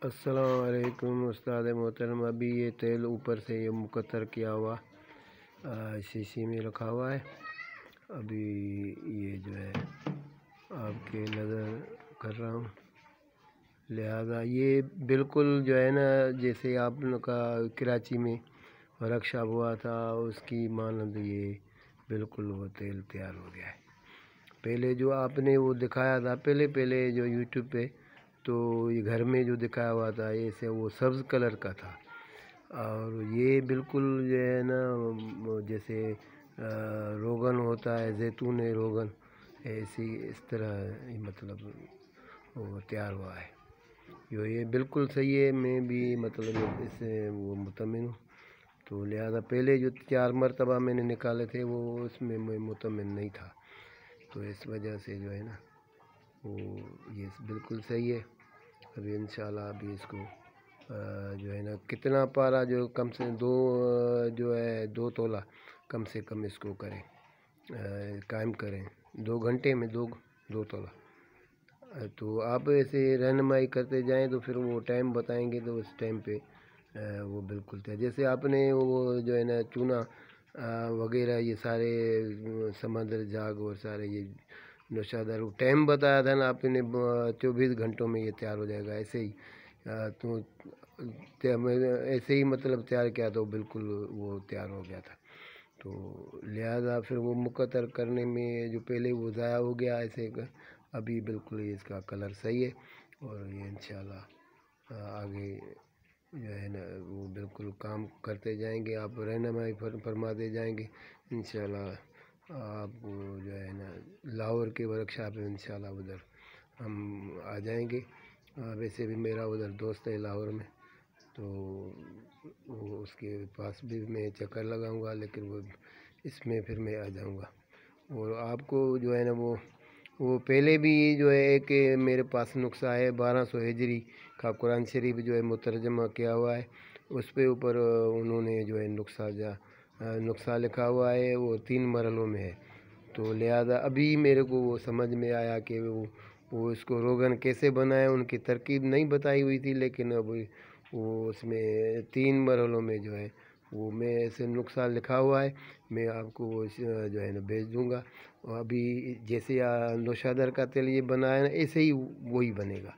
अस्सलाम वालेकुम उस्ताद मोहतरम। अभी ये तेल ऊपर से ये मुकत्तर किया हुआ शीशी में रखा हुआ है। अभी ये जो है आपके नज़र कर रहा हूँ। लिहाजा ये बिल्कुल जो है ना, जैसे आप लोग का कराची में वर्कशॉप हुआ था उसकी मानंद ये बिल्कुल वो तेल तैयार हो गया है। पहले जो आपने वो दिखाया था पहले जो यूट्यूब पे, तो ये घर में जो दिखाया हुआ था ऐसे वो सब्ज़ कलर का था, और ये बिल्कुल जो है ना जैसे रोगन होता है, जैतून रोगन, ऐसी इस तरह ये मतलब वो तैयार हुआ है। ये बिल्कुल सही है। मैं भी मतलब इससे वो मुतमिन हूँ। तो लिहाजा पहले जो 4 मरतबा मैंने निकाले थे वो उसमें मैं मुतमिन नहीं था, तो इस वजह से जो है ना वो ये बिल्कुल सही है। अभी इंशाल्लाह अभी इसको जो है ना कितना पारा जो कम से जो है 2 तोला कम से कम इसको करें, कायम करें 2 घंटे में 2 तोला। तो आप ऐसे रहनुमाई करते जाएं तो फिर वो टाइम बताएंगे तो उस टाइम पे वो बिल्कुल था। जैसे आपने वो जो है ना चूना वगैरह ये सारे समंदर जाग और सारे ये नौशादार टाइम बताया था ना आपने 24 घंटों में ये तैयार हो जाएगा। ऐसे ही तो ऐसे ही मतलब तैयार किया तो बिल्कुल वो तैयार हो गया था। तो लिहाजा फिर वो मुकत्तर करने में जो पहले वो ज़ाया हो गया ऐसे अभी बिल्कुल इसका कलर सही है। और ये इंशाल्लाह आगे जो है ना वो बिल्कुल काम करते जाएंगे, आप रहनुमाई फरमाते जाएंगे इंशाल्लाह। आप जो है ना लाहौर के वर्कशॉप में इंशाल्लाह उधर हम आ जाएंगे। वैसे भी मेरा उधर दोस्त है लाहौर में, तो वो उसके पास भी मैं चक्कर लगाऊंगा, लेकिन वो इसमें फिर मैं आ जाऊंगा। और आपको जो है ना वो पहले भी जो है एक मेरे पास नुस्खा है 1200 हिजरी का कुरान शरीफ जो है मुतरजमा किया हुआ है, उस पे ऊपर उन्होंने जो है नुस्खा लिखा हुआ है, वो 3 मरहलों में है। तो लिहाजा अभी मेरे को वो समझ में आया कि वो इसको रोगन कैसे बनाए, उनकी तरकीब नहीं बताई हुई थी, लेकिन अब वो उसमें 3 मरहलों में जो है वो मैं ऐसे नुस्खा लिखा हुआ है, मैं आपको वो जो है ना भेज दूँगा। और अभी जैसे नौशादर का तेल ये बनाया ना ऐसे ही वही बनेगा।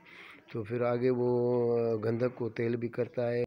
तो फिर आगे वो गंधक को तेल भी करता है।